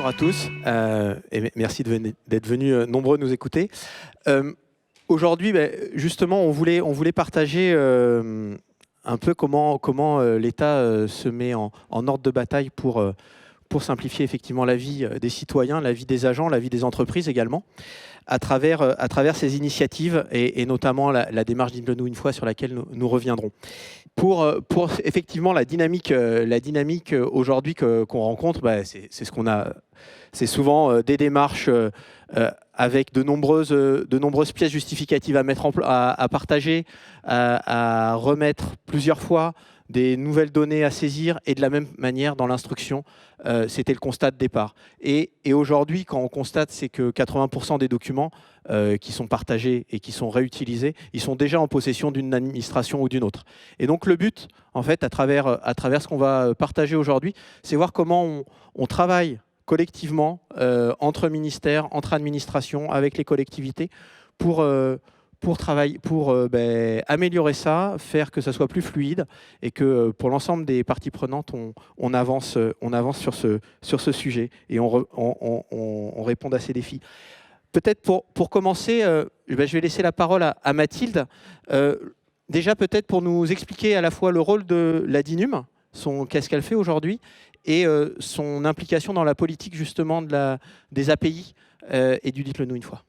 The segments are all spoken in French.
Bonjour à tous et merci d'être venus nombreux nous écouter. Aujourd'hui, justement, on voulait partager un peu comment l'État se met en ordre de bataille pour simplifier effectivement la vie des citoyens, la vie des agents, la vie des entreprises également, à travers ces initiatives et notamment la démarche Dites-le-nous une fois sur laquelle nous reviendrons. Pour effectivement la dynamique aujourd'hui qu'on rencontre, c'est ce qu'on a. C'est souvent des démarches avec de nombreuses pièces justificatives à mettre à partager, à remettre plusieurs fois, des nouvelles données à saisir, et de la même manière dans l'instruction, c'était le constat de départ. Et aujourd'hui, quand on constate, c'est que 80% des documents qui sont partagés et qui sont réutilisés, ils sont déjà en possession d'une administration ou d'une autre. Et donc le but, en fait, à travers ce qu'on va partager aujourd'hui, c'est voir comment on travaille collectivement entre ministères, entre administrations, avec les collectivités, pour améliorer ça, faire que ça soit plus fluide et que pour l'ensemble des parties prenantes, on avance sur ce sujet et on réponde à ces défis. Peut-être pour commencer, je vais laisser la parole à Mathilde. Déjà peut-être pour nous expliquer à la fois le rôle de la DINUM, qu'est-ce qu'elle fait aujourd'hui, et son implication dans la politique justement des API et du Dites-le-nous une fois.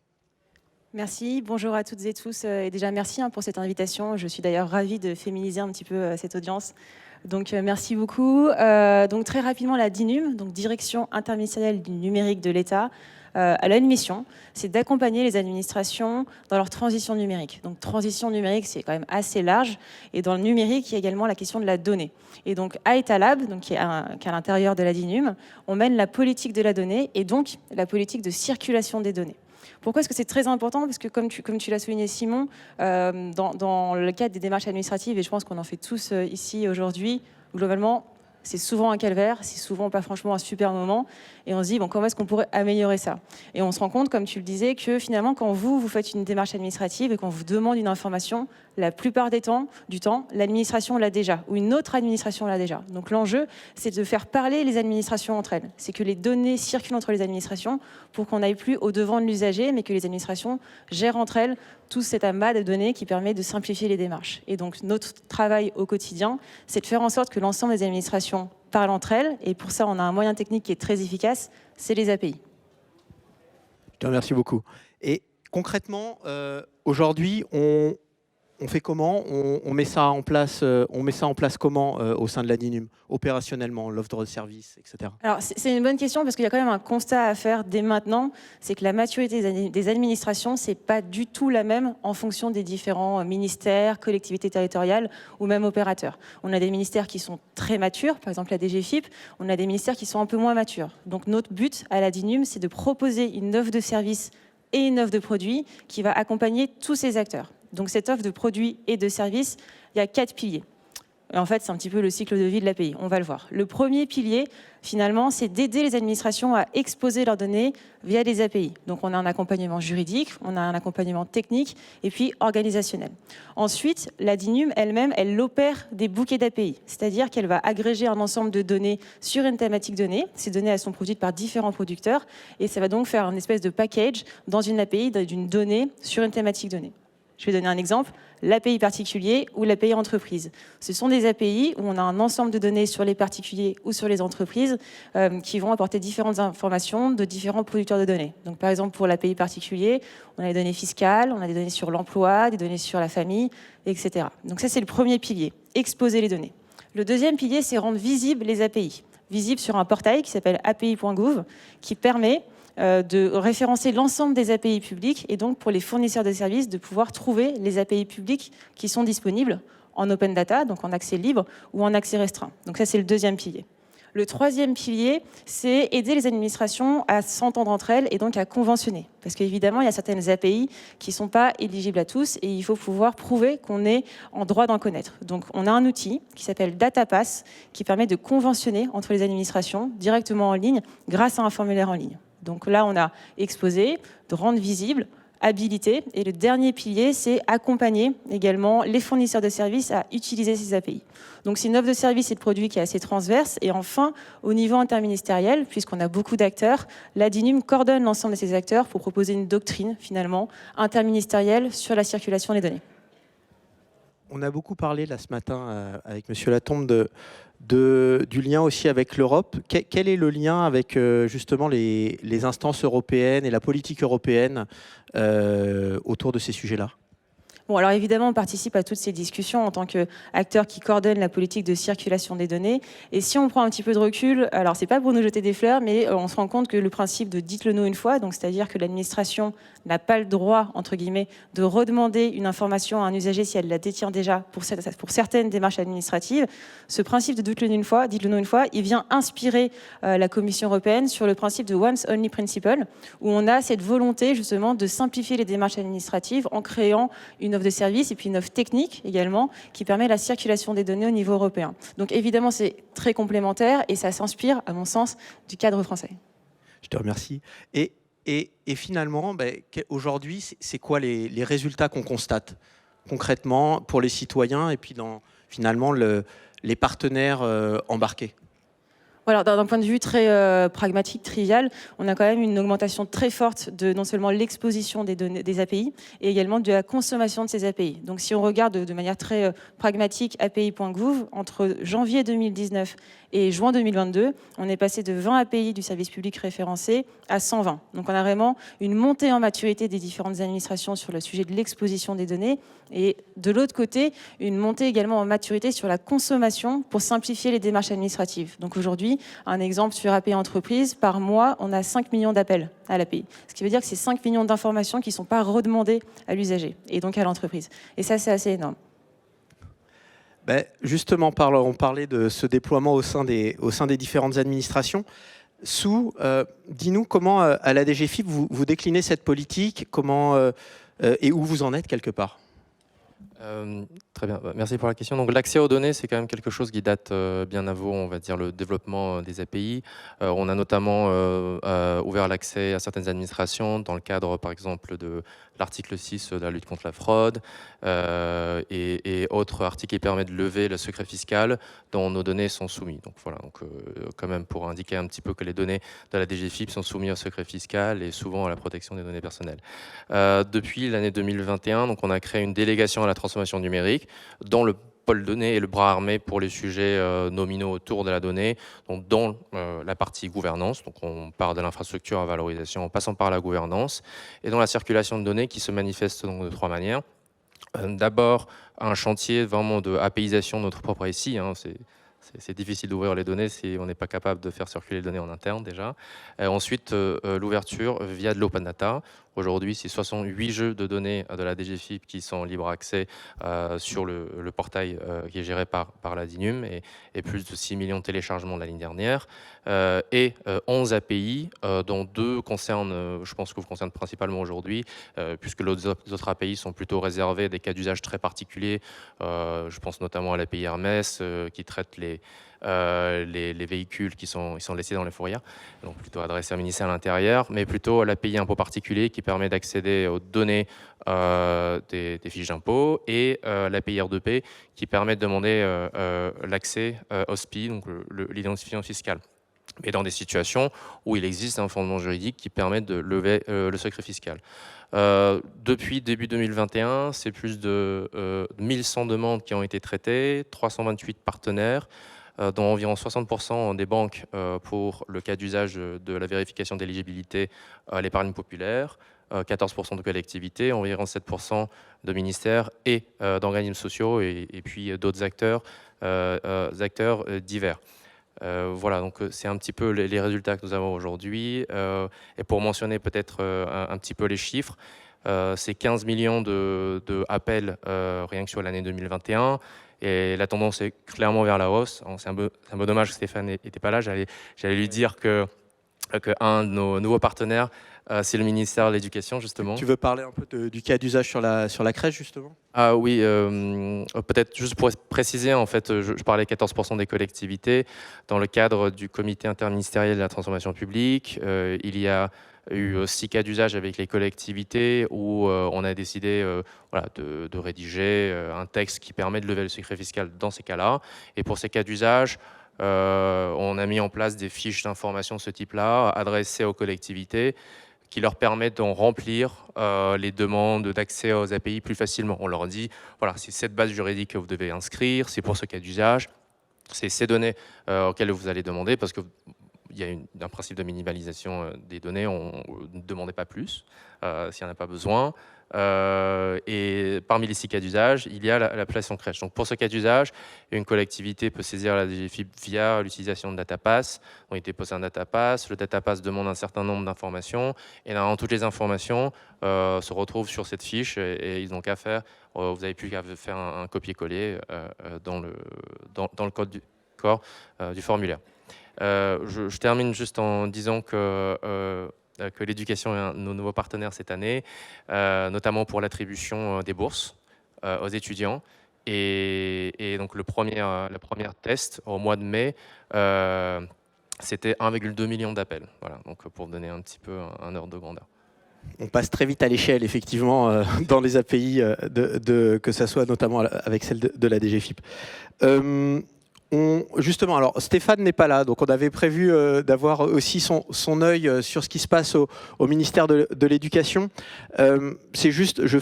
Merci, bonjour à toutes et tous. Et déjà, merci pour cette invitation. Je suis d'ailleurs ravie de féminiser un petit peu cette audience. Donc, merci beaucoup. Donc, très rapidement, la DINUM, donc Direction interministérielle du numérique de l'État, elle a une mission, c'est d'accompagner les administrations dans leur transition numérique. Donc, transition numérique, c'est quand même assez large. Et dans le numérique, il y a également la question de la donnée. Et donc, à Etalab, donc, qui est à l'intérieur de la DINUM, on mène la politique de la donnée et donc la politique de circulation des données. Pourquoi est-ce que c'est très important? Parce que comme tu l'as souligné, Simon, dans le cadre des démarches administratives, et je pense qu'on en fait tous ici aujourd'hui, globalement, c'est souvent un calvaire, c'est souvent pas franchement un super moment, et on se dit, bon, comment est-ce qu'on pourrait améliorer ça? Et on se rend compte, comme tu le disais, que finalement, quand vous faites une démarche administrative et qu'on vous demande une information, la plupart du temps, l'administration l'a déjà, ou une autre administration l'a déjà. Donc l'enjeu, c'est de faire parler les administrations entre elles. C'est que les données circulent entre les administrations pour qu'on n'aille plus au-devant de l'usager, mais que les administrations gèrent entre elles tout cet amas de données qui permet de simplifier les démarches. Et donc notre travail au quotidien, c'est de faire en sorte que l'ensemble des administrations parlent entre elles. Et pour ça, on a un moyen technique qui est très efficace, c'est les API. Je te remercie beaucoup. Et concrètement, aujourd'hui, on fait comment? On met ça en place comment au sein de la DINUM, opérationnellement, l'offre de service, etc. Alors, c'est une bonne question parce qu'il y a quand même un constat à faire dès maintenant, c'est que la maturité des administrations, c'est pas du tout la même en fonction des différents ministères, collectivités territoriales ou même opérateurs. On a des ministères qui sont très matures, par exemple la DGFiP, on a des ministères qui sont un peu moins matures. Donc notre but à la DINUM, c'est de proposer une offre de services et une offre de produits qui va accompagner tous ces acteurs. Donc cette offre de produits et de services, il y a 4 piliers. Et en fait, c'est un petit peu le cycle de vie de l'API, on va le voir. Le premier pilier, finalement, c'est d'aider les administrations à exposer leurs données via des API. Donc on a un accompagnement juridique, on a un accompagnement technique et puis organisationnel. Ensuite, la DINUM elle-même, elle opère des bouquets d'API, c'est-à-dire qu'elle va agréger un ensemble de données sur une thématique donnée. Ces données, elles sont produites par différents producteurs et ça va donc faire une espèce de package dans une API d'une donnée sur une thématique donnée. Je vais donner un exemple, l'API particulier ou l'API entreprise. Ce sont des API où on a un ensemble de données sur les particuliers ou sur les entreprises qui vont apporter différentes informations de différents producteurs de données. Donc par exemple pour l'API particulier, on a des données fiscales, on a des données sur l'emploi, des données sur la famille, etc. Donc ça c'est le premier pilier, exposer les données. Le deuxième pilier c'est rendre visibles les API. Visibles sur un portail qui s'appelle api.gouv qui permet de référencer l'ensemble des API publiques et donc pour les fournisseurs de services de pouvoir trouver les API publiques qui sont disponibles en open data, donc en accès libre ou en accès restreint. Donc ça, c'est le deuxième pilier. Le troisième pilier, c'est aider les administrations à s'entendre entre elles et donc à conventionner. Parce qu'évidemment, il y a certaines API qui ne sont pas éligibles à tous et il faut pouvoir prouver qu'on est en droit d'en connaître. Donc on a un outil qui s'appelle DataPass qui permet de conventionner entre les administrations directement en ligne grâce à un formulaire en ligne. Donc là, on a exposé, de rendre visible habiliter. Et le dernier pilier, c'est accompagner également les fournisseurs de services à utiliser ces API. Donc c'est une offre de services et de produits qui est assez transverse. Et enfin, au niveau interministériel, puisqu'on a beaucoup d'acteurs, la DINUM coordonne l'ensemble de ces acteurs pour proposer une doctrine, finalement, interministérielle sur la circulation des données. On a beaucoup parlé là ce matin avec Monsieur Latombe du lien aussi avec l'Europe. Quel est le lien avec justement les instances européennes et la politique européenne autour de ces sujets-là ? Bon, alors évidemment, on participe à toutes ces discussions en tant qu'acteur qui coordonne la politique de circulation des données. Et si on prend un petit peu de recul, alors c'est pas pour nous jeter des fleurs, mais on se rend compte que le principe de dites-le-nous une fois, donc c'est-à-dire que l'administration n'a pas le droit, entre guillemets, de redemander une information à un usager si elle la détient déjà pour certaines démarches administratives. Ce principe de dites-le-nous une fois, il vient inspirer la Commission européenne sur le principe de once only principle, où on a cette volonté justement de simplifier les démarches administratives en créant une offre de service et puis une offre technique également qui permet la circulation des données au niveau européen. Donc évidemment, c'est très complémentaire et ça s'inspire, à mon sens, du cadre français. Je te remercie. Et finalement, aujourd'hui, c'est quoi les résultats qu'on constate concrètement pour les citoyens et puis finalement les partenaires embarqués ? Voilà, d'un point de vue très pragmatique, trivial, on a quand même une augmentation très forte de non seulement l'exposition des données, des API, et également de la consommation de ces API. Donc si on regarde de manière très pragmatique API.gouv, entre janvier 2019 et juin 2022, on est passé de 20 API du service public référencé à 120. Donc on a vraiment une montée en maturité des différentes administrations sur le sujet de l'exposition des données, et de l'autre côté, une montée également en maturité sur la consommation pour simplifier les démarches administratives. Donc aujourd'hui, un exemple sur API entreprise, par mois, on a 5 millions d'appels à l'API. Ce qui veut dire que c'est 5 millions d'informations qui ne sont pas redemandées à l'usager et donc à l'entreprise. Et ça, c'est assez énorme. Justement, on parlait de ce déploiement au sein des différentes administrations. Dis-nous comment, à la DGFiP, vous déclinez cette politique, et où vous en êtes quelque part ? Très bien, merci pour la question. Donc l'accès aux données, c'est quand même quelque chose qui date bien avant, on va dire, le développement des API. On a notamment ouvert l'accès à certaines administrations dans le cadre, par exemple, de l'article 6 de la lutte contre la fraude et autres articles qui permettent de lever le secret fiscal dont nos données sont soumises. Donc voilà, quand même pour indiquer un petit peu que les données de la DGFiP sont soumises au secret fiscal et souvent à la protection des données personnelles. Depuis l'année 2021, donc on a créé une délégation à la transformation numérique dans le pôle données et le bras armé pour les sujets nominaux autour de la donnée, donc dans la partie gouvernance, donc on part de l'infrastructure à valorisation en passant par la gouvernance, et dans la circulation de données qui se manifeste donc de 3 manières. D'abord, un chantier vraiment de APIisation de notre propre SI, c'est difficile d'ouvrir les données si on n'est pas capable de faire circuler les données en interne déjà. Ensuite, l'ouverture via de l'open data. Aujourd'hui, c'est 68 jeux de données de la DGFiP qui sont en libre accès sur le portail qui est géré par la DINUM et plus de 6 millions de téléchargements de la ligne dernière et 11 API dont 2 concernent, je pense que vous concernent principalement aujourd'hui puisque les autres API sont plutôt réservés à des cas d'usage très particuliers. Je pense notamment à l'API Hermès qui traite les véhicules qui sont laissés dans les fourrières, donc plutôt adressé au ministère de l'Intérieur, mais plutôt à l'API impôt particulier qui permet d'accéder aux données des fiches d'impôt et l'API R2P qui permet de demander l'accès au SPI, donc l'identifiant fiscal. Mais dans des situations où il existe un fondement juridique qui permet de lever le secret fiscal. Depuis début 2021, c'est plus de 1100 demandes qui ont été traitées, 328 partenaires, dont environ 60% des banques pour le cas d'usage de la vérification d'éligibilité à l'épargne populaire, 14% de collectivités, environ 7% de ministères et d'organismes sociaux et puis d'autres acteurs divers. Voilà, donc c'est un petit peu les résultats que nous avons aujourd'hui. Et pour mentionner peut-être un petit peu les chiffres, c'est 15 millions de appels rien que sur l'année 2021. Et la tendance est clairement vers la hausse. C'est un peu dommage que Stéphane n'était pas là. J'allais lui dire que un de nos nouveaux partenaires, c'est le ministère de l'Éducation, justement. Tu veux parler un peu du cas d'usage sur la crèche, justement ? Ah oui, peut-être juste pour préciser, en fait, je parlais 14% des collectivités. Dans le cadre du comité interministériel de la transformation publique, il y a eu 6 cas d'usage avec les collectivités où on a décidé voilà, de rédiger un texte qui permet de lever le secret fiscal dans ces cas-là. Et pour ces cas d'usage, on a mis en place des fiches d'information de ce type-là, adressées aux collectivités, qui leur permettent d'en remplir les demandes d'accès aux API plus facilement. On leur dit, voilà, c'est cette base juridique que vous devez inscrire, c'est pour ce cas d'usage, c'est ces données auxquelles vous allez demander, parce qu'il y a un principe de minimalisation des données, on ne demandait pas plus s'il n'y en a pas besoin. Et parmi les 6 cas d'usage, il y a l'appellation crèche. Donc pour ce cas d'usage, une collectivité peut saisir la DGFiP via l'utilisation de DataPass. On a été posé un DataPass, le DataPass demande un certain nombre d'informations, et là, toutes les informations se retrouvent sur cette fiche, et ils n'ont qu'à faire, vous n'avez plus qu'à faire un copier-coller dans le code du corps du formulaire. Je termine juste en disant que l'éducation est un de nos nouveaux partenaires cette année, notamment pour l'attribution des bourses aux étudiants. Et donc le premier test au mois de mai, c'était 1,2 million d'appels. Voilà, donc pour vous donner un petit peu un ordre de grandeur. On passe très vite à l'échelle, effectivement, dans les API, que ça soit notamment avec celle de la DGFiP. Justement, alors Stéphane n'est pas là, donc on avait prévu d'avoir aussi son œil sur ce qui se passe au ministère de l'Éducation. C'est juste, je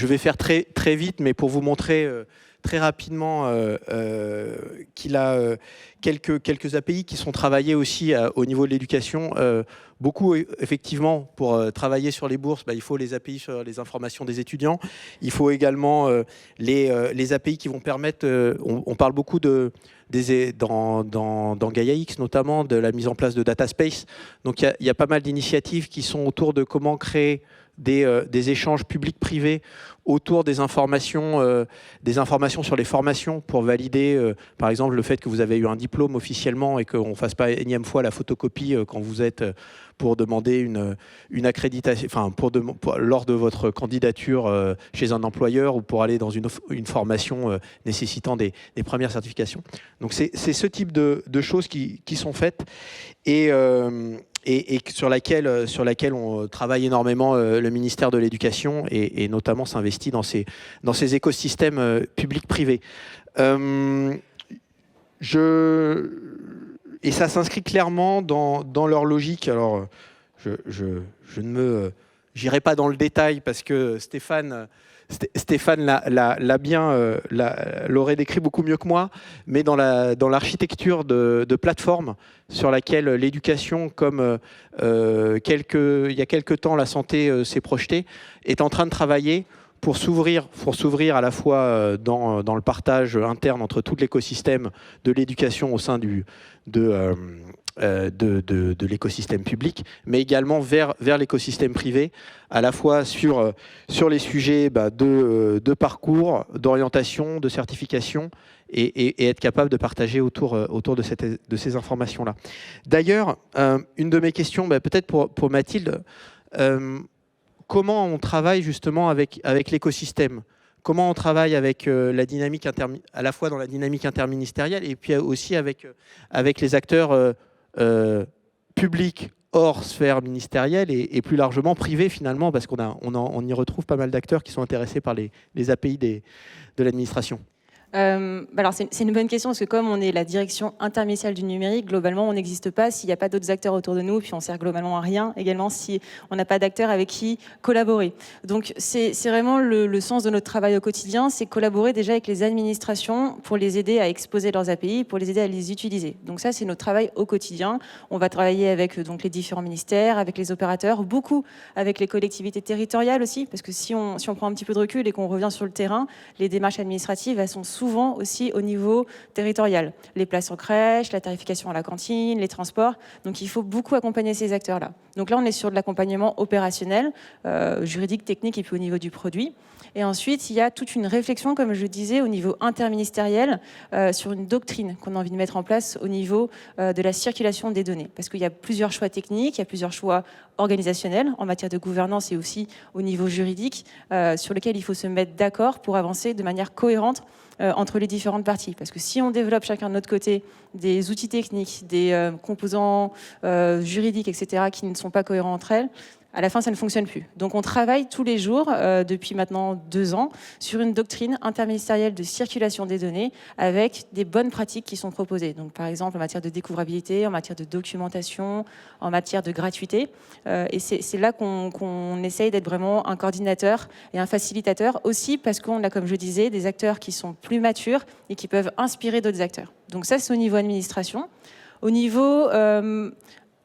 vais faire très vite, mais pour vous montrer très rapidement qu'il a quelques API qui sont travaillées aussi au niveau de l'éducation. Beaucoup, effectivement, pour travailler sur les bourses, il faut les API sur les informations des étudiants. Il faut également les API qui vont permettre, on parle beaucoup dans GaiaX notamment, de la mise en place de data space. Donc il y a pas mal d'initiatives qui sont autour de comment créer des échanges publics-privés autour des informations sur les formations pour valider, par exemple, le fait que vous avez eu un diplôme officiellement et qu'on ne fasse pas énième fois la photocopie quand vous êtes pour demander une accréditation, enfin, lors de votre candidature chez un employeur ou pour aller dans une formation nécessitant des premières certifications. Donc c'est ce type de choses qui sont faites et sur laquelle on travaille énormément le ministère de l'Éducation et notamment s'investit dans ces écosystèmes publics-privés. Et ça s'inscrit clairement dans leur logique. Alors, j'irai pas dans le détail parce que Stéphane l'aurait décrit beaucoup mieux que moi, mais dans l'architecture de plateforme sur laquelle l'éducation, comme il y a quelques temps la santé s'est projetée, est en train de travailler pour s'ouvrir à la fois dans le partage interne entre tout l'écosystème de l'éducation au sein de l'écosystème public, mais également vers l'écosystème privé, à la fois sur les sujets de parcours, d'orientation, de certification, et être capable de partager autour de ces informations-là. D'ailleurs, une de mes questions, peut-être pour Mathilde, comment on travaille justement avec l'écosystème? Comment on travaille avec la dynamique à la fois dans la dynamique interministérielle et puis aussi avec les acteurs publics hors sphère ministérielle et plus largement privés finalement, parce qu'on y retrouve pas mal d'acteurs qui sont intéressés par les API de l'administration. Alors c'est une bonne question parce que comme on est la direction interministérielle du numérique, globalement on n'existe pas s'il n'y a pas d'autres acteurs autour de nous, puis on sert globalement à rien également si on n'a pas d'acteurs avec qui collaborer. Donc c'est vraiment le sens de notre travail au quotidien, c'est collaborer déjà avec les administrations pour les aider à exposer leurs API, pour les aider à les utiliser. Donc ça c'est notre travail au quotidien. On va travailler avec donc les différents ministères, avec les opérateurs, beaucoup avec les collectivités territoriales aussi, parce que si on prend un petit peu de recul et qu'on revient sur le terrain, les démarches administratives elles sont souvent aussi au niveau territorial. Les places en crèche, la tarification à la cantine, les transports. Donc il faut beaucoup accompagner ces acteurs-là. Donc là, on est sur de l'accompagnement opérationnel, juridique, technique et puis au niveau du produit. Et ensuite, il y a toute une réflexion, comme je disais, au niveau interministériel sur une doctrine qu'on a envie de mettre en place au niveau de la circulation des données. Parce qu'il y a plusieurs choix techniques, il y a plusieurs choix organisationnels en matière de gouvernance et aussi au niveau juridique sur lequel il faut se mettre d'accord pour avancer de manière cohérente entre les différentes parties. Parce que si on développe chacun de notre côté des outils techniques, des composants juridiques, etc., qui ne sont pas cohérents entre elles, à la fin, ça ne fonctionne plus. Donc on travaille tous les jours, depuis maintenant 2 ans, sur une doctrine interministérielle de circulation des données avec des bonnes pratiques qui sont proposées. Donc par exemple en matière de découvrabilité, en matière de documentation, en matière de gratuité. Et c'est là qu'on essaye d'être vraiment un coordinateur et un facilitateur aussi parce qu'on a, comme je disais, des acteurs qui sont plus matures et qui peuvent inspirer d'autres acteurs. Donc ça, c'est au niveau administration. Au niveau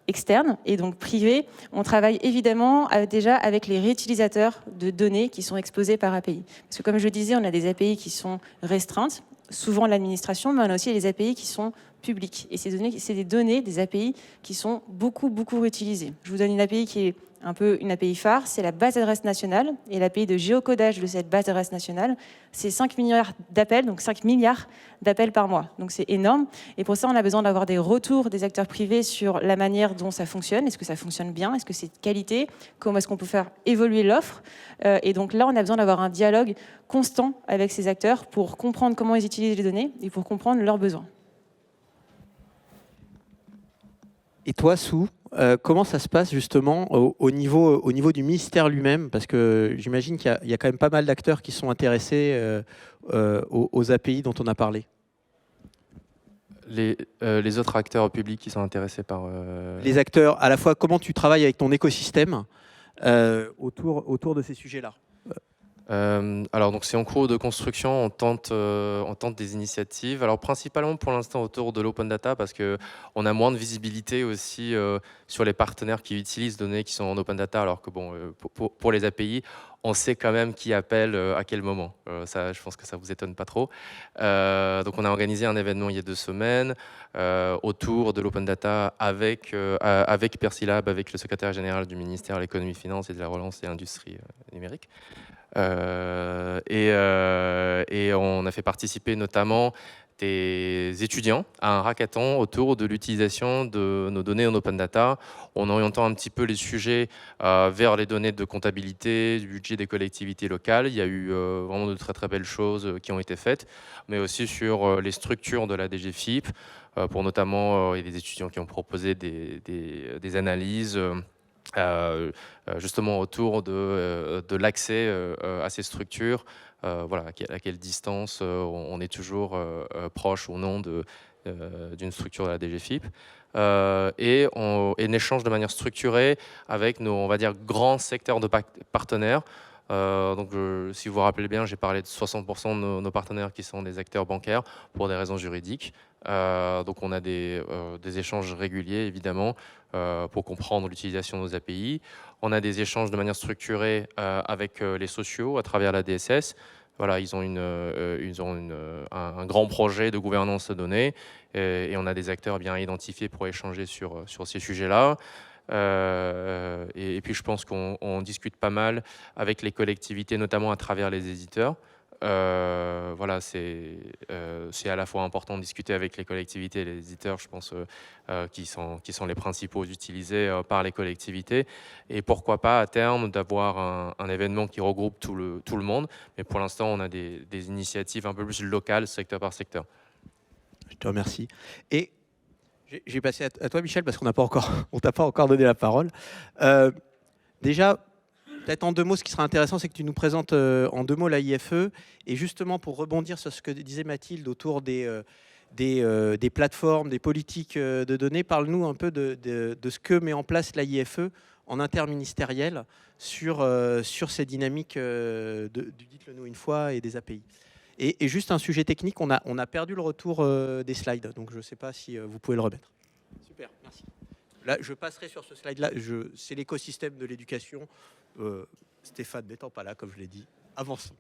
externe et donc privé, on travaille évidemment déjà avec les réutilisateurs de données qui sont exposés par API. Parce que comme je disais, on a des API qui sont restreintes, souvent l'administration, mais on a aussi des API qui sont publiques. Et ces données, c'est des données, des API qui sont beaucoup réutilisées. Je vous donne une API qui est un peu une API phare, c'est la base d'adresse nationale. Et l'API de géocodage de cette base d'adresse nationale, c'est 5 milliards d'appels, donc 5 milliards d'appels par mois. Donc c'est énorme. Et pour ça, on a besoin d'avoir des retours des acteurs privés sur la manière dont ça fonctionne. Est-ce que ça fonctionne bien? Est-ce que c'est de qualité? Comment est-ce qu'on peut faire évoluer l'offre? Et donc là, on a besoin d'avoir un dialogue constant avec ces acteurs pour comprendre comment ils utilisent les données et pour comprendre leurs besoins. Et toi, Sue, comment ça se passe justement au niveau du ministère lui-même? Parce que j'imagine qu'il y a quand même pas mal d'acteurs qui sont intéressés aux API dont on a parlé. Les autres acteurs publics qui sont intéressés par... Les acteurs, à la fois, comment tu travailles avec ton écosystème autour de ces sujets-là? Alors donc c'est en cours de construction, on tente des initiatives. Alors principalement pour l'instant autour de l'open data parce que on a moins de visibilité aussi sur les partenaires qui utilisent données qui sont en open data. Alors que bon pour les API, on sait quand même qui appelle à quel moment. Ça, je pense que ça vous étonne pas trop. Donc on a organisé un événement il y a 2 semaines autour de l'open data avec Persilab, avec le secrétaire général du ministère de l'économie, finance et de la relance et industrie numérique. Et on a fait participer notamment des étudiants à un hackathon autour de l'utilisation de nos données en open data, en orientant un petit peu les sujets vers les données de comptabilité, du budget des collectivités locales. Il y a eu vraiment de très belles choses qui ont été faites, mais aussi sur les structures de la DGFiP, pour notamment il y a des étudiants qui ont proposé des analyses justement autour de l'accès à ces structures, voilà, à quelle distance on est toujours proche ou non d'une structure de la DGFiP. Et un échange de manière structurée avec nos, on va dire, grands secteurs de partenaires. Donc, si vous vous rappelez bien, j'ai parlé de 60% de nos partenaires qui sont des acteurs bancaires pour des raisons juridiques. Donc, on a des échanges réguliers, évidemment, pour comprendre l'utilisation de nos API. On a des échanges de manière structurée avec les sociaux à travers la DSS. Voilà, ils ont un grand projet de gouvernance de données et on a des acteurs bien identifiés pour échanger sur ces sujets-là. Et puis je pense qu'on discute pas mal avec les collectivités, notamment à travers les éditeurs. Voilà, c'est à la fois important de discuter avec les collectivités et les éditeurs, je pense, qui sont les principaux utilisés par les collectivités. Et pourquoi pas, à terme, d'avoir un événement qui regroupe tout le monde. Mais pour l'instant, on a des initiatives un peu plus locales, secteur par secteur. Je te remercie. Et je vais passer à toi, Michel, parce qu'on t'a pas encore donné la parole. Déjà, peut-être en 2 mots, ce qui sera intéressant, c'est que tu nous présentes en 2 mots l'AIFE. Et justement, pour rebondir sur ce que disait Mathilde autour des plateformes, des politiques de données, parle-nous un peu de ce que met en place l'AIFE en interministériel sur ces dynamiques du dites-le-nous une fois et des API. Et juste un sujet technique, on a perdu le retour des slides, donc je ne sais pas si vous pouvez le remettre. Super, merci. Là, je passerai sur ce slide-là, c'est l'écosystème de l'éducation. Stéphane n'étant pas là, comme je l'ai dit, avançons.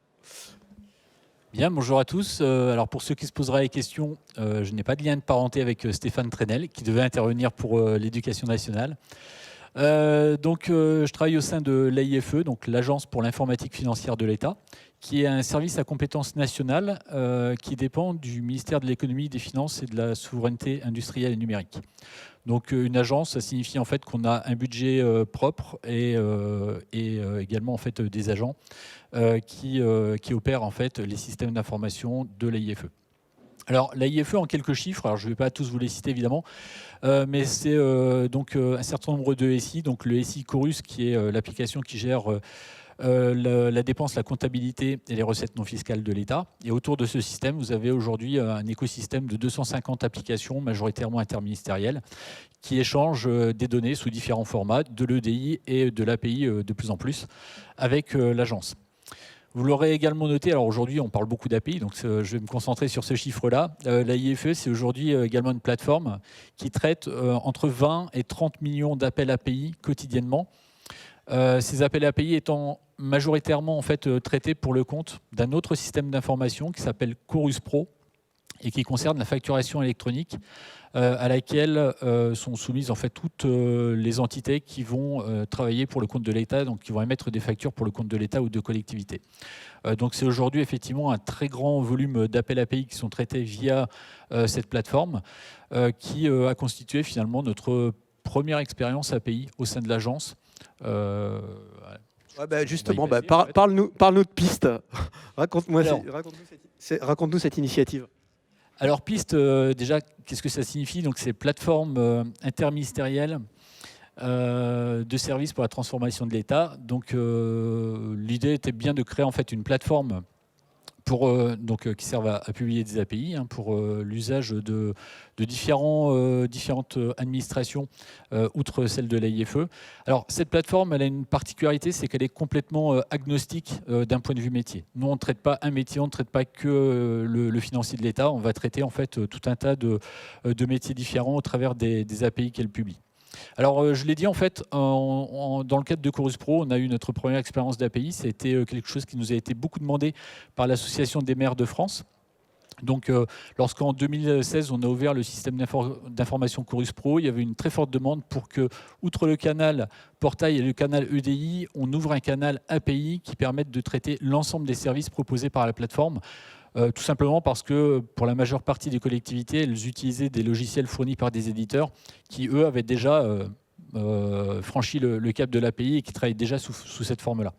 Bien, bonjour à tous. Alors pour ceux qui se poseraient les questions, je n'ai pas de lien de parenté avec Stéphane Trenel, qui devait intervenir pour l'éducation nationale. Je travaille au sein de l'AIFE, donc l'Agence pour l'informatique financière de l'État, qui est un service à compétence nationale qui dépend du ministère de l'économie, des finances et de la souveraineté industrielle et numérique. Donc une agence, ça signifie en fait qu'on a un budget propre et également en fait des agents qui opèrent en fait les systèmes d'information de l'AIFE. Alors l'AIFE en quelques chiffres, alors je ne vais pas tous vous les citer évidemment, mais c'est donc un certain nombre de SI, donc le SI Chorus qui est l'application qui gère la dépense, la comptabilité et les recettes non fiscales de l'État. Et autour de ce système, vous avez aujourd'hui un écosystème de 250 applications, majoritairement interministérielles, qui échangent des données sous différents formats, de l'EDI et de l'API de plus en plus, avec l'agence. Vous l'aurez également noté, alors aujourd'hui on parle beaucoup d'API, donc je vais me concentrer sur ce chiffre-là. L'AIFE, c'est aujourd'hui également une plateforme qui traite entre 20 et 30 millions d'appels API quotidiennement. Ces appels API étant majoritairement en fait, traités pour le compte d'un autre système d'information qui s'appelle Chorus Pro et qui concerne la facturation électronique à laquelle sont soumises en fait toutes les entités qui vont travailler pour le compte de l'État, donc qui vont émettre des factures pour le compte de l'État ou de collectivités. Donc c'est aujourd'hui effectivement un très grand volume d'appels API qui sont traités via cette plateforme qui a constitué finalement notre première expérience API au sein de l'agence. Ouais, justement, parle-nous de Piste. Raconte-nous cette initiative. Alors Piste, déjà, qu'est-ce que ça signifie? Donc c'est plateforme interministérielle de services pour la transformation de l'État. Donc l'idée était bien de créer en fait une plateforme pour, qui servent à publier des API pour l'usage de différentes administrations, outre celle de l'AIFE. Alors, cette plateforme, elle a une particularité, c'est qu'elle est complètement agnostique d'un point de vue métier. Nous, on ne traite pas un métier, on ne traite pas que le financier de l'État, on va traiter en fait tout un tas de métiers différents au travers des API qu'elle publie. Alors, je l'ai dit, en fait, dans le cadre de Chorus Pro, on a eu notre première expérience d'API. C'était quelque chose qui nous a été beaucoup demandé par l'Association des maires de France. Donc, lorsqu'en 2016, on a ouvert le système d'information Chorus Pro, il y avait une très forte demande pour que, outre le canal portail et le canal EDI, on ouvre un canal API qui permette de traiter l'ensemble des services proposés par la plateforme. Tout simplement parce que pour la majeure partie des collectivités, elles utilisaient des logiciels fournis par des éditeurs qui, eux, avaient déjà franchi le cap de l'API et qui travaillaient déjà sous cette forme-là.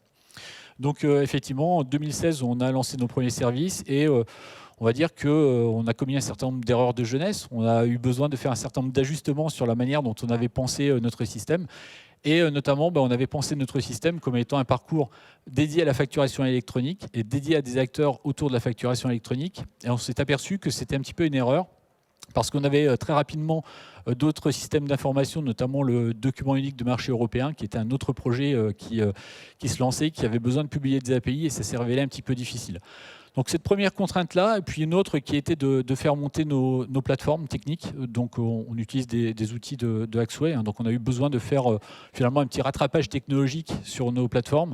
Donc effectivement, en 2016, on a lancé nos premiers services et on va dire qu'on a commis un certain nombre d'erreurs de jeunesse. On a eu besoin de faire un certain nombre d'ajustements sur la manière dont on avait pensé notre système. Et notamment, on avait pensé notre système comme étant un parcours dédié à la facturation électronique et dédié à des acteurs autour de la facturation électronique. Et on s'est aperçu que c'était un petit peu une erreur parce qu'on avait très rapidement d'autres systèmes d'information, notamment le document unique de marché européen, qui était un autre projet qui se lançait, qui avait besoin de publier des API et ça s'est révélé un petit peu difficile. Donc cette première contrainte-là, et puis une autre qui était de faire monter nos plateformes techniques. Donc on utilise des outils de Axway, donc on a eu besoin de faire finalement un petit rattrapage technologique sur nos plateformes.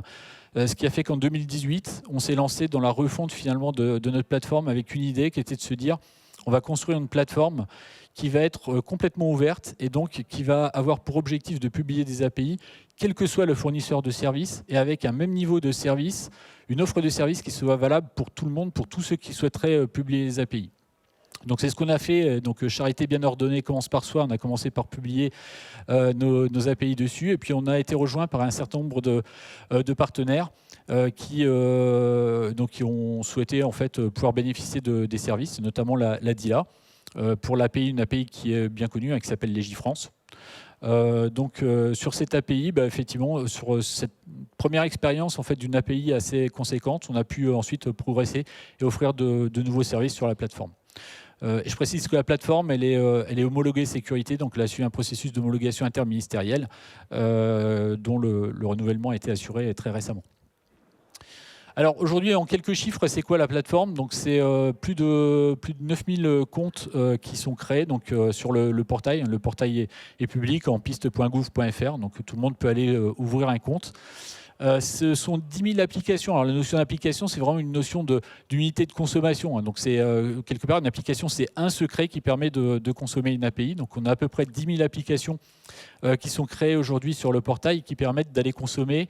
Ce qui a fait qu'en 2018, on s'est lancé dans la refonte finalement de notre plateforme avec une idée qui était de se dire on va construire une plateforme qui va être complètement ouverte et donc qui va avoir pour objectif de publier des API, quel que soit le fournisseur de services, et avec un même niveau de service, une offre de service qui soit valable pour tout le monde, pour tous ceux qui souhaiteraient publier les API. Donc c'est ce qu'on a fait. Donc Charité bien ordonnée commence par soi. On a commencé par publier nos API dessus, et puis on a été rejoint par un certain nombre de partenaires qui ont souhaité en fait pouvoir bénéficier des services, notamment la DILA, pour l'API, une API qui est bien connue, qui s'appelle Légifrance. Sur cette API, effectivement, sur cette première expérience en fait, d'une API assez conséquente, on a pu ensuite progresser et offrir de nouveaux services sur la plateforme. Et je précise que la plateforme, elle est homologuée sécurité, donc elle a suivi un processus d'homologation interministérielle dont le renouvellement a été assuré très récemment. Alors aujourd'hui, en quelques chiffres, c'est quoi la plateforme? Donc c'est plus de 9000 comptes qui sont créés donc, sur le portail. Le portail est public en piste.gouv.fr, donc tout le monde peut aller ouvrir un compte. Ce sont 10 000 applications. Alors la notion d'application, c'est vraiment une notion d'unité de consommation. Donc c'est quelque part une application, c'est un secret qui permet de consommer une API. Donc on a à peu près 10 000 applications qui sont créées aujourd'hui sur le portail qui permettent d'aller consommer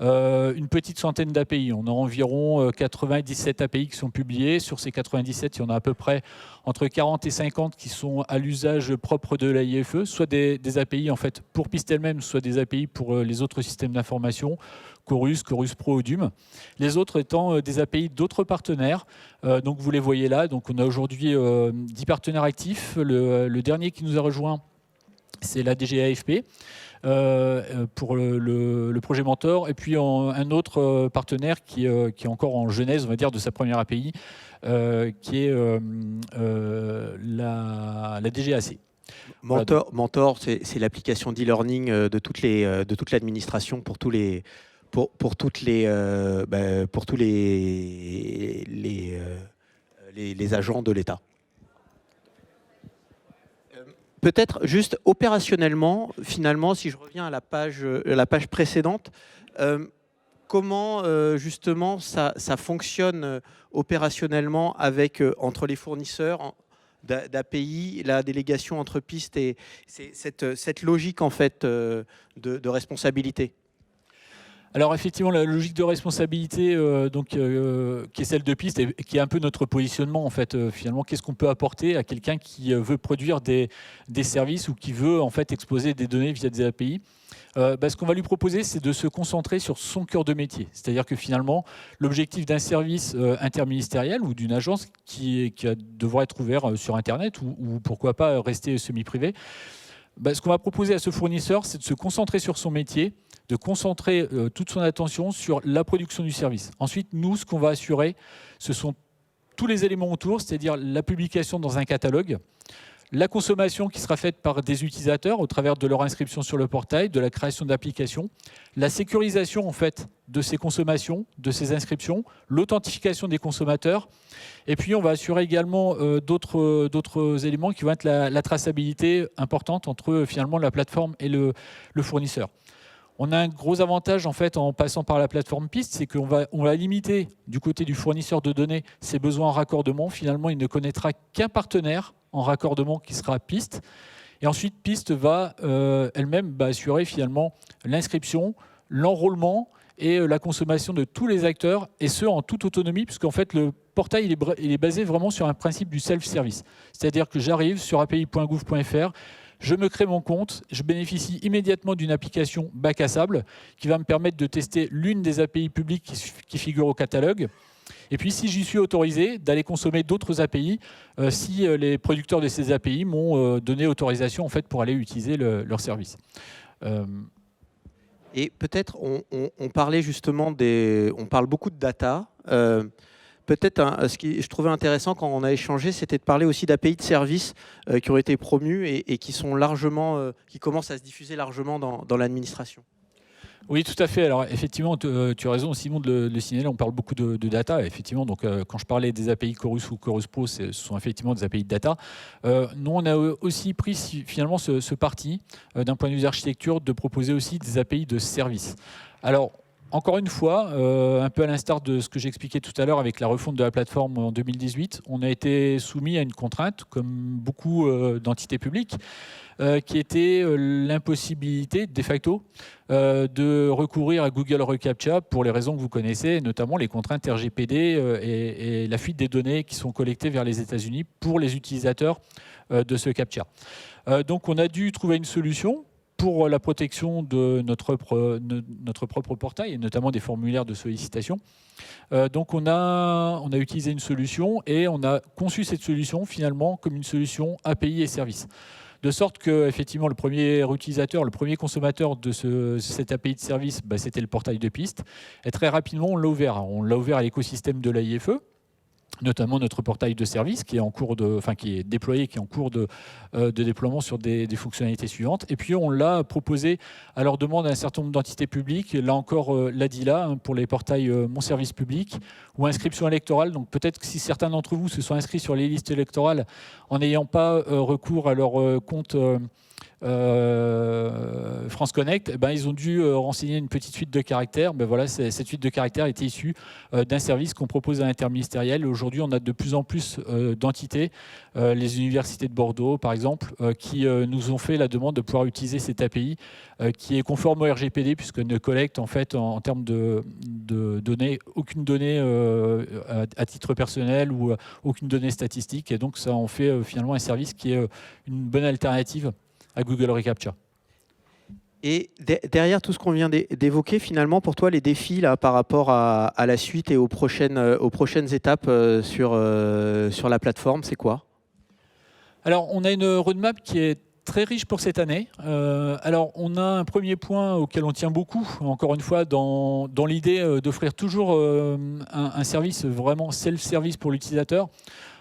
une petite centaine d'API. On a environ 97 API qui sont publiées. Sur ces 97, il y en a à peu près entre 40 et 50 qui sont à l'usage propre de l'AIFE, soit des API en fait pour Piste elle-même, soit des API pour les autres systèmes d'information, Chorus, Chorus Pro, Odum. Les autres étant des API d'autres partenaires. Donc vous les voyez là. Donc on a aujourd'hui 10 partenaires actifs. Le dernier qui nous a rejoint, c'est la DGAFP. Pour le projet Mentor, et puis un autre partenaire qui est encore en genèse, on va dire, de sa première API, qui est la DGAC. Mentor, c'est l'application d'e-learning de toute l'administration pour tous les agents de l'État. Peut-être juste opérationnellement, finalement, si je reviens à la page précédente, comment justement ça fonctionne opérationnellement entre les fournisseurs d'API, la délégation entre pistes et cette logique en fait de responsabilité? Alors effectivement, la logique de responsabilité qui est celle de Piste et qui est un peu notre positionnement en fait. Finalement, qu'est-ce qu'on peut apporter à quelqu'un qui veut produire des services ou qui veut en fait exposer des données via des API? Ce qu'on va lui proposer, c'est de se concentrer sur son cœur de métier. C'est-à-dire que finalement, l'objectif d'un service interministériel ou d'une agence qui devra être ouvert sur Internet ou pourquoi pas rester semi-privé, ce qu'on va proposer à ce fournisseur, c'est de se concentrer sur son métier, de concentrer toute son attention sur la production du service. Ensuite, nous, ce qu'on va assurer, ce sont tous les éléments autour, c'est-à-dire la publication dans un catalogue, la consommation qui sera faite par des utilisateurs au travers de leur inscription sur le portail, de la création d'applications, la sécurisation en fait de ces consommations, de ces inscriptions, l'authentification des consommateurs, et puis on va assurer également d'autres éléments qui vont être la traçabilité importante entre finalement la plateforme et le fournisseur. On a un gros avantage en fait en passant par la plateforme Piste, c'est qu'on va limiter du côté du fournisseur de données ses besoins en raccordement. Finalement, il ne connaîtra qu'un partenaire en raccordement qui sera Piste. Et ensuite, Piste va elle-même assurer finalement l'inscription, l'enrôlement et la consommation de tous les acteurs, et ce en toute autonomie, puisqu'en fait le portail il est basé vraiment sur un principe du self-service. C'est-à-dire que j'arrive sur api.gouv.fr, je me crée mon compte, je bénéficie immédiatement d'une application bac à sable qui va me permettre de tester l'une des API publiques qui figurent au catalogue. Et puis, si j'y suis autorisé, d'aller consommer d'autres API, si les producteurs de ces API m'ont donné autorisation en fait, pour aller utiliser leur service. Et peut-être, on parlait justement on parle beaucoup de data. Peut-être, ce qui je trouvais intéressant quand on a échangé, c'était de parler aussi d'API de services qui ont été promus et qui sont qui commencent à se diffuser largement dans l'administration. Oui, tout à fait. Alors effectivement, tu as raison, Simon, de le signaler. On parle beaucoup de data. Effectivement, donc quand je parlais des API Chorus ou Chorus Pro, ce sont effectivement des API de data. Nous, on a aussi pris finalement ce parti, d'un point de vue d'architecture, de proposer aussi des API de services. Alors, encore une fois, un peu à l'instar de ce que j'expliquais tout à l'heure avec la refonte de la plateforme en 2018, on a été soumis à une contrainte, comme beaucoup d'entités publiques, qui était l'impossibilité, de facto, de recourir à Google Recaptcha pour les raisons que vous connaissez, notamment les contraintes RGPD et la fuite des données qui sont collectées vers les États-Unis pour les utilisateurs de ce CAPTCHA. Donc on a dû trouver une solution pour la protection de notre propre portail, et notamment des formulaires de sollicitation. Donc on a utilisé une solution et on a conçu cette solution finalement comme une solution API et service. De sorte que effectivement, le premier utilisateur, le premier consommateur de cette API de service, c'était le portail de Piste. Et très rapidement, on l'a ouvert. On l'a ouvert à l'écosystème de l'AIFE, notamment notre portail de service qui est déployé, qui est en cours de déploiement sur des fonctionnalités suivantes. Et puis on l'a proposé à leur demande à un certain nombre d'entités publiques, là encore l'ADILA pour les portails Mon Service Public, ou inscription électorale. Donc peut-être que si certains d'entre vous se sont inscrits sur les listes électorales en n'ayant pas recours à leur compte France Connect, eh ben, ils ont dû renseigner une petite suite de caractères. Ben voilà, cette suite de caractères était issue d'un service qu'on propose à l'interministériel. Aujourd'hui, on a de plus en plus d'entités, les universités de Bordeaux par exemple, qui nous ont fait la demande de pouvoir utiliser cette API qui est conforme au RGPD puisqu'elle ne collecte en fait en termes de données, aucune donnée à titre personnel ou aucune donnée statistique. Et donc ça en fait finalement un service qui est une bonne alternative à Google Recaptcha. Et derrière tout ce qu'on vient d'évoquer, finalement, pour toi, les défis là, par rapport à la suite et aux prochaines étapes sur la plateforme, c'est quoi? Alors, on a une roadmap qui est très riche pour cette année. Alors, on a un premier point auquel on tient beaucoup, encore une fois, dans l'idée d'offrir toujours un service vraiment self-service pour l'utilisateur.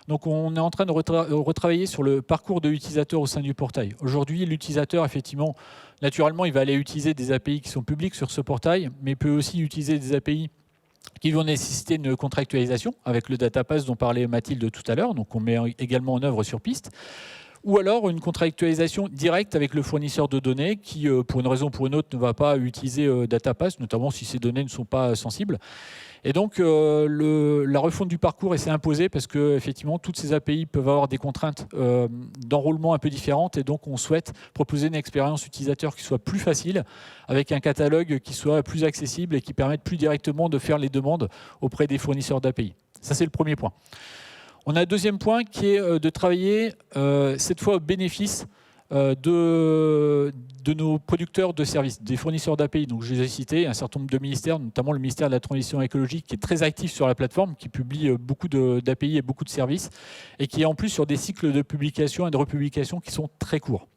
Donc on est en train de retravailler sur le parcours de l'utilisateur au sein du portail. Aujourd'hui, l'utilisateur, effectivement, naturellement, il va aller utiliser des API qui sont publiques sur ce portail, mais il peut aussi utiliser des API qui vont nécessiter une contractualisation avec le DataPass dont parlait Mathilde tout à l'heure, donc on met également en œuvre sur piste. Ou alors une contractualisation directe avec le fournisseur de données qui, pour une raison ou pour une autre, ne va pas utiliser DataPass, notamment si ces données ne sont pas sensibles. Et donc, la refonte du parcours s'est imposée parce que effectivement, toutes ces API peuvent avoir des contraintes d'enrôlement un peu différentes. Et donc, on souhaite proposer une expérience utilisateur qui soit plus facile, avec un catalogue qui soit plus accessible et qui permette plus directement de faire les demandes auprès des fournisseurs d'API. Ça, c'est le premier point. On a un deuxième point qui est de travailler cette fois au bénéfice de nos producteurs de services, des fournisseurs d'API. Donc, je les ai cités, un certain nombre de ministères, notamment le ministère de la Transition écologique, qui est très actif sur la plateforme, qui publie beaucoup d'API et beaucoup de services, et qui est en plus sur des cycles de publication et de republication qui sont très courts.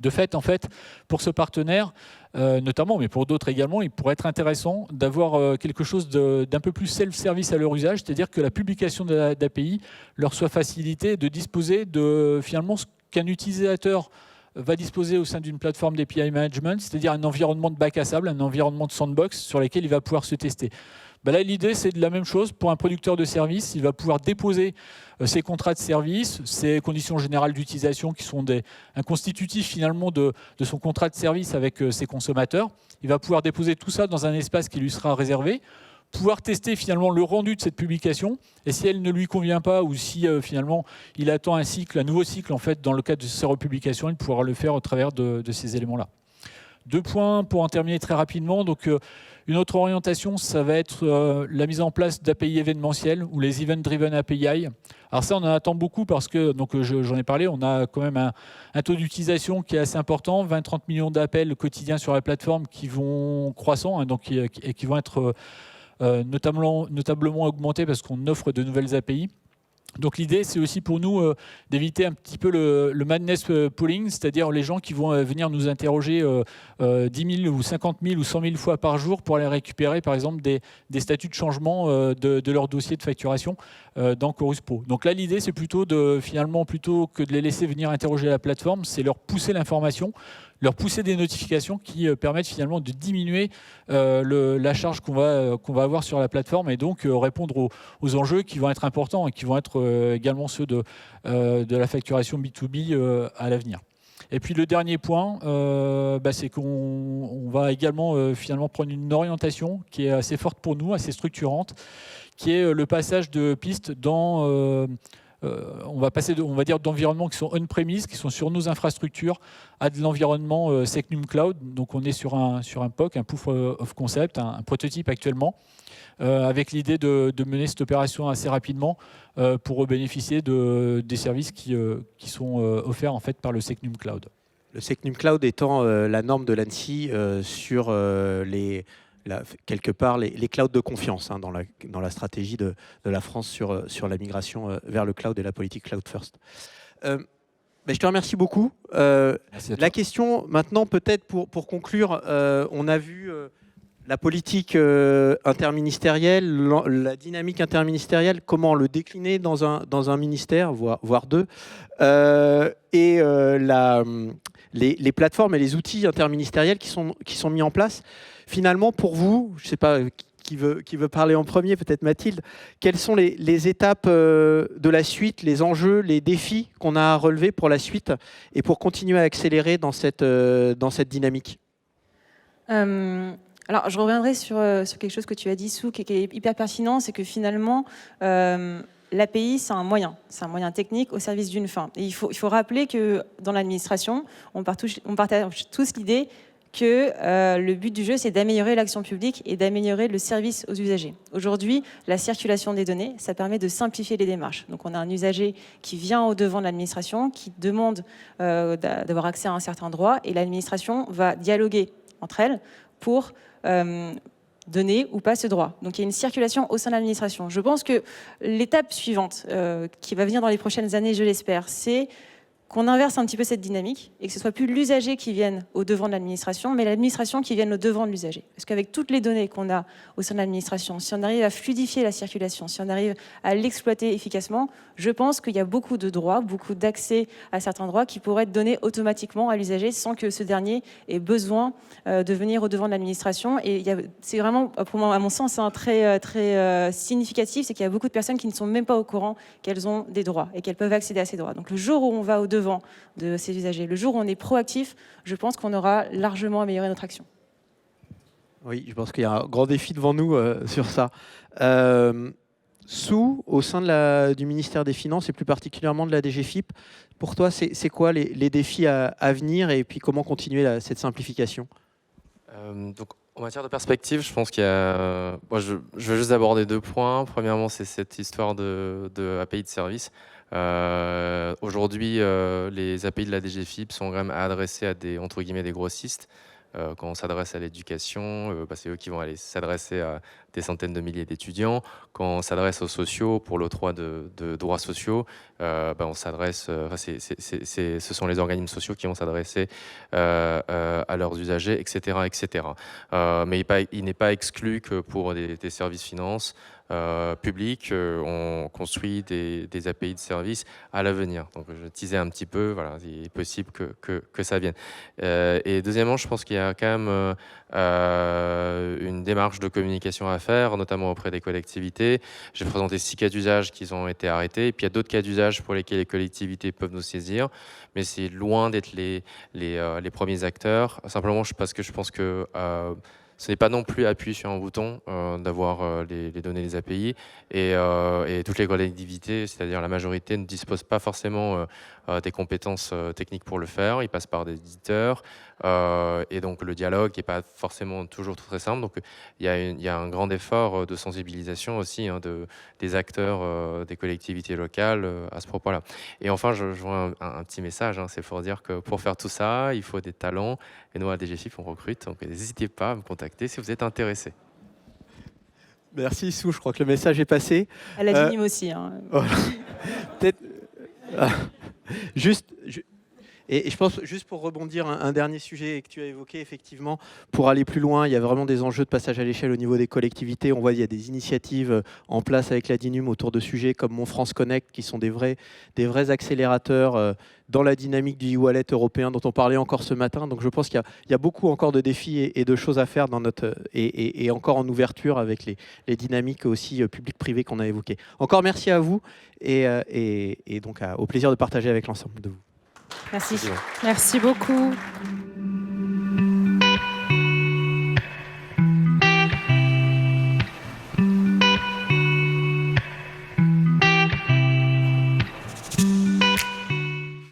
De fait, en fait, pour ce partenaire, notamment, mais pour d'autres également, il pourrait être intéressant d'avoir quelque chose d'un peu plus self-service à leur usage, c'est-à-dire que la publication d'API leur soit facilitée de disposer de finalement ce qu'un utilisateur va disposer au sein d'une plateforme d'API management, c'est-à-dire un environnement de bac à sable, un environnement de sandbox sur lequel il va pouvoir se tester. Ben là, l'idée, c'est de la même chose pour un producteur de service. Il va pouvoir déposer ses contrats de service, ses conditions générales d'utilisation qui sont un constitutif finalement de son contrat de service avec ses consommateurs. Il va pouvoir déposer tout ça dans un espace qui lui sera réservé, pouvoir tester finalement le rendu de cette publication, et si elle ne lui convient pas ou si finalement il attend un nouveau cycle en fait dans le cadre de ses republications, il pourra le faire au travers de ces éléments-là. Deux points pour en terminer très rapidement. Donc, une autre orientation, ça va être la mise en place d'API événementielles ou les Event-Driven API. Alors ça, on en attend beaucoup parce que, donc j'en ai parlé, on a quand même un taux d'utilisation qui est assez important, 20-30 millions d'appels quotidiens sur la plateforme qui vont croissant, hein, donc, et qui vont être notablement augmentés parce qu'on offre de nouvelles API. Donc l'idée, c'est aussi pour nous d'éviter un petit peu le madness pooling, c'est-à-dire les gens qui vont venir nous interroger 10 000 ou 50 000 ou 100 000 fois par jour pour aller récupérer, par exemple, des statuts de changement de leur dossier de facturation dans Chorus Pro. Donc là, l'idée, c'est plutôt plutôt que de les laisser venir interroger la plateforme, c'est leur pousser l'information, leur pousser des notifications qui permettent finalement de diminuer la charge qu'on va avoir sur la plateforme et donc répondre aux enjeux qui vont être importants et qui vont être également ceux de la facturation B2B à l'avenir. Et puis le dernier point, c'est qu'on va également finalement prendre une orientation qui est assez forte pour nous, assez structurante, qui est le passage de pistes dans... on va passer d'environnements qui sont on-premise, qui sont sur nos infrastructures, à de l'environnement Secnum Cloud. Donc on est sur un POC, un Proof of Concept, un prototype actuellement, avec l'idée de mener cette opération assez rapidement pour bénéficier des services qui sont offerts en fait par le Secnum Cloud. Le Secnum Cloud étant la norme de l'ANSSI sur quelque part les clouds de confiance dans la stratégie de la France sur la migration vers le cloud et la politique cloud first. Je te remercie beaucoup. La question maintenant peut-être pour conclure, on a vu la politique interministérielle, la dynamique interministérielle, comment le décliner dans un ministère, voire deux, et les plateformes et les outils interministériels qui sont mis en place. Finalement, pour vous, je ne sais pas veut parler en premier, peut-être Mathilde. Quelles sont les étapes de la suite, les enjeux, les défis qu'on a à relever pour la suite et pour continuer à accélérer dans cette dynamique? Alors, je reviendrai sur quelque chose que tu as dit, Sou, qui est hyper pertinent, c'est que finalement, l'API, c'est un moyen technique au service d'une fin. Et il faut rappeler que dans l'administration, on partage tous l'idée que le but du jeu, c'est d'améliorer l'action publique et d'améliorer le service aux usagers. Aujourd'hui, la circulation des données, ça permet de simplifier les démarches. Donc, on a un usager qui vient au-devant de l'administration, qui demande d'avoir accès à un certain droit, et l'administration va dialoguer entre elles pour donner ou pas ce droit. Donc il y a une circulation au sein de l'administration. Je pense que l'étape suivante, qui va venir dans les prochaines années, je l'espère, c'est qu'on inverse un petit peu cette dynamique et que ce soit plus l'usager qui vienne au devant de l'administration, mais l'administration qui vienne au devant de l'usager. Parce qu'avec toutes les données qu'on a au sein de l'administration, si on arrive à fluidifier la circulation, si on arrive à l'exploiter efficacement, je pense qu'il y a beaucoup de droits, beaucoup d'accès à certains droits qui pourraient être donnés automatiquement à l'usager sans que ce dernier ait besoin de venir au devant de l'administration. Et c'est vraiment, pour moi, à mon sens, un très significatif, c'est qu'il y a beaucoup de personnes qui ne sont même pas au courant qu'elles ont des droits et qu'elles peuvent accéder à ces droits. Donc le jour où on va au devant de ces usagers, le jour où on est proactif, je pense qu'on aura largement amélioré notre action. Oui, je pense qu'il y a un grand défi devant nous sur ça. Sou, au sein du ministère des Finances et plus particulièrement de la DGFiP, pour toi, c'est quoi les défis à venir et puis comment continuer cette simplification? Donc, en matière de perspective, je pense qu'il y a... Moi, je vais juste aborder 2 points. Premièrement, c'est cette histoire de API de service. Aujourd'hui, les API de la DGFiP sont quand même adressés à des, entre guillemets, des grossistes. Quand on s'adresse à l'éducation, c'est eux qui vont aller s'adresser à des centaines de milliers d'étudiants. Quand on s'adresse aux sociaux, pour l'octroi de droits sociaux, on s'adresse, ce sont les organismes sociaux qui vont s'adresser à leurs usagers, etc. etc. Mais il n'est pas exclu que pour des services finances publics, on construit des API de services à l'avenir. Donc je disais un petit peu, voilà, il est possible que ça vienne. Et deuxièmement, je pense qu'il y a quand même une démarche de communication à faire, notamment auprès des collectivités. J'ai présenté 6 cas d'usage qui ont été arrêtés, et puis il y a d'autres cas d'usage pour lesquels les collectivités peuvent nous saisir, mais c'est loin d'être les premiers acteurs, simplement parce que je pense que ce n'est pas non plus appuyer sur un bouton d'avoir les données des API, et toutes les collectivités, c'est-à-dire la majorité, ne disposent pas forcément des compétences techniques pour le faire. Ils passent par des éditeurs, et donc le dialogue n'est pas forcément toujours très simple. Donc il y a un grand effort de sensibilisation aussi des acteurs des collectivités locales à ce propos-là. Et enfin, je vois un petit message, c'est pour dire que pour faire tout ça, il faut des talents, et nous à DGFiP on recrute, donc n'hésitez pas à me contacter si vous êtes intéressé. Merci Sou, je crois que le message est passé. À la DINIM aussi. Voilà. Peut-être juste... Et je pense, juste pour rebondir, un dernier sujet que tu as évoqué, effectivement, pour aller plus loin, il y a vraiment des enjeux de passage à l'échelle au niveau des collectivités. On voit qu'il y a des initiatives en place avec la DINUM autour de sujets comme Mon France Connect, qui sont des vrais accélérateurs dans la dynamique du e-wallet européen dont on parlait encore ce matin. Donc je pense qu'il y a beaucoup encore de défis et de choses à faire dans et encore en ouverture avec les dynamiques aussi publiques-privées qu'on a évoquées. Encore merci à vous et donc au plaisir de partager avec l'ensemble de vous. Merci. Merci beaucoup.